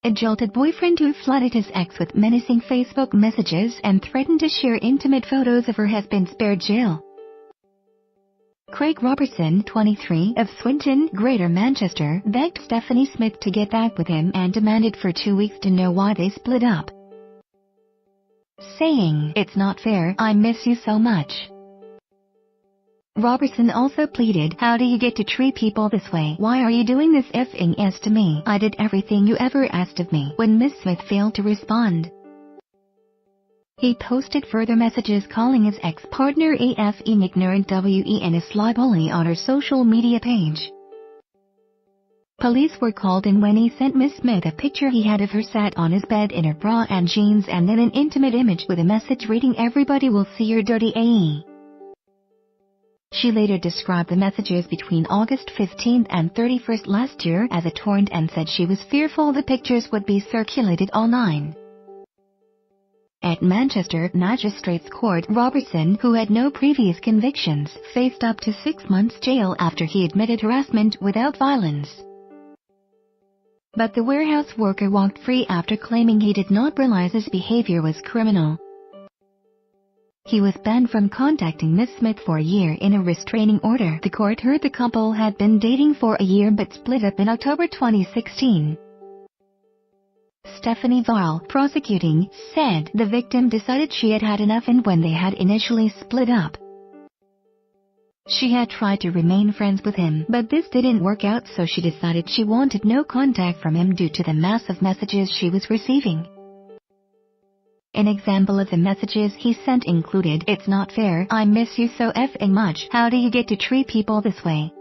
A jilted boyfriend who flooded his ex with menacing Facebook messages and threatened to share intimate photos of her has been spared jail. Craig Robertson, 23, of Swinton, Greater Manchester, begged Stephanie Smith to get back with him and demanded for 2 weeks to know why they split up, saying, "It's not fair, I miss you so much." Robertson also pleaded, "How do you get to treat people this way? Why are you doing this effing ass to me? I did everything you ever asked of me." When Miss Smith failed to respond, he posted further messages calling his ex-partner a f***ing ignorant w*** and a sly bully on her social media page. Police were called in when he sent Miss Smith a picture he had of her sat on his bed in her bra and jeans and then an intimate image with a message reading, "Everybody will see your dirty AE." She later described the messages between August 15 and 31 last year as a torrent and said she was fearful the pictures would be circulated online. At Manchester Magistrates Court, Robertson, who had no previous convictions, faced up to 6 months jail after he admitted harassment without violence. But the warehouse worker walked free after claiming he did not realize his behavior was criminal. He was banned from contacting Miss Smith for a year in a restraining order. The court heard the couple had been dating for a year but split up in October 2016. Stephanie Varl, prosecuting, said the victim decided she had had enough and when they had initially split up, she had tried to remain friends with him, but this didn't work out, so she decided she wanted no contact from him due to the mass of messages she was receiving. An example of the messages he sent included, "It's not fair, I miss you so effing much, how do you get to treat people this way?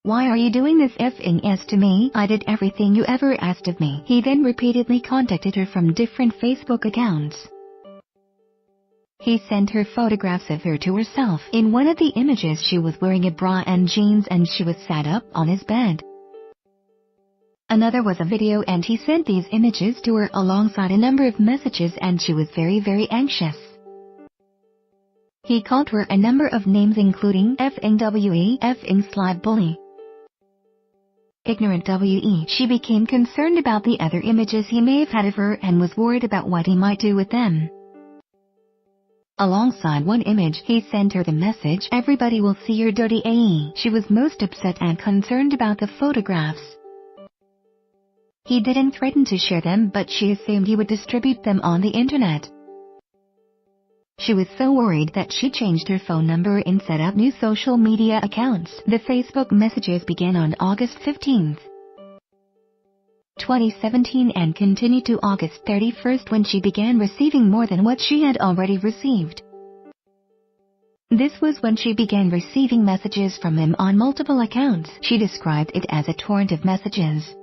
Why are you doing this effing ass to me? I did everything you ever asked of me." He then repeatedly contacted her from different Facebook accounts. He sent her photographs of her to herself. In one of the images she was wearing a bra and jeans and she was sat up on his bed. Another was a video and he sent these images to her alongside a number of messages and she was very anxious. He called her a number of names including effing WE, effing sly bully, ignorant WE. She became concerned about the other images he may have had of her and was worried about what he might do with them. Alongside one image, he sent her the message, "Everybody will see your dirty AE." She was most upset and concerned about the photographs. He didn't threaten to share them, but she assumed he would distribute them on the internet. She was so worried that she changed her phone number and set up new social media accounts. The Facebook messages began on August 15, 2017 and continued to August 31 when she began receiving more than what she had already received. This was when she began receiving messages from him on multiple accounts. She described it as a torrent of messages.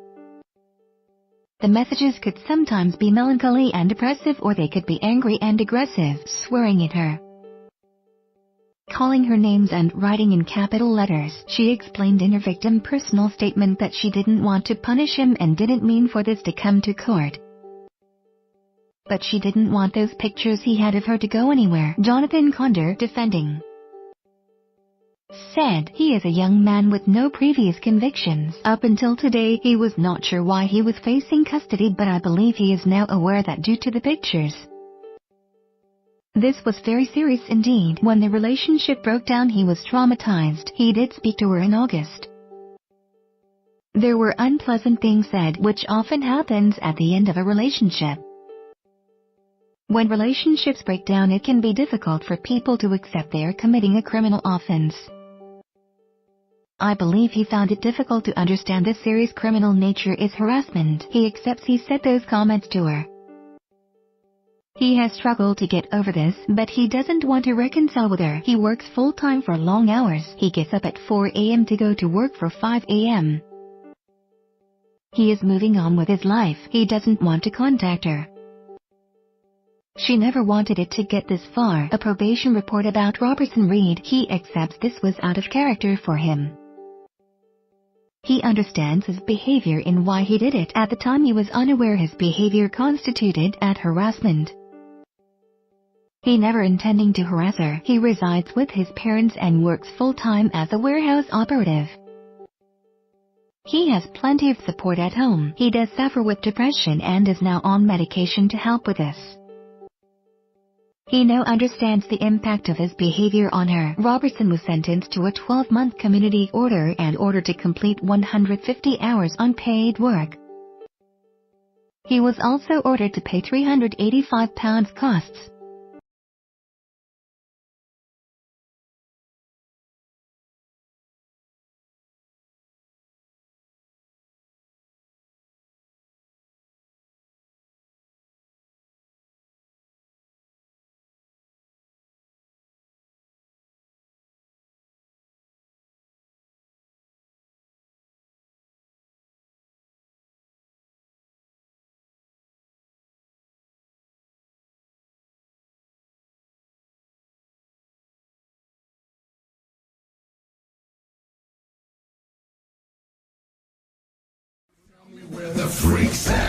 The messages could sometimes be melancholy and depressive, or they could be angry and aggressive, swearing at her, calling her names and writing in capital letters. She explained in her victim personal statement that she didn't want to punish him and didn't mean for this to come to court, but she didn't want those pictures he had of her to go anywhere. Jonathan Conder, defending, said he is a young man with no previous convictions. Up until today, he was not sure why he was facing custody, but I believe he is now aware that due to the pictures, this was very serious indeed. When the relationship broke down, he was traumatized. He did speak to her in August. There were unpleasant things said, which often happens at the end of a relationship. When relationships break down, it can be difficult for people to accept they are committing a criminal offense. I believe he found it difficult to understand the serious criminal nature is harassment. He accepts he said those comments to her. He has struggled to get over this, but he doesn't want to reconcile with her. He works full-time for long hours. He gets up at 4 a.m. to go to work for 5 a.m. He is moving on with his life. He doesn't want to contact her. She never wanted it to get this far. A probation report about Robertson read, he accepts this was out of character for him. He understands his behavior and why he did it. At the time he was unaware his behavior constituted harassment. He never intending to harass her. He resides with his parents and works full-time as a warehouse operative. He has plenty of support at home. He does suffer with depression and is now on medication to help with this. He now understands the impact of his behavior on her. Robertson was sentenced to a 12-month community order and ordered to complete 150 hours unpaid work. He was also ordered to pay £385 costs. Where the freaks at?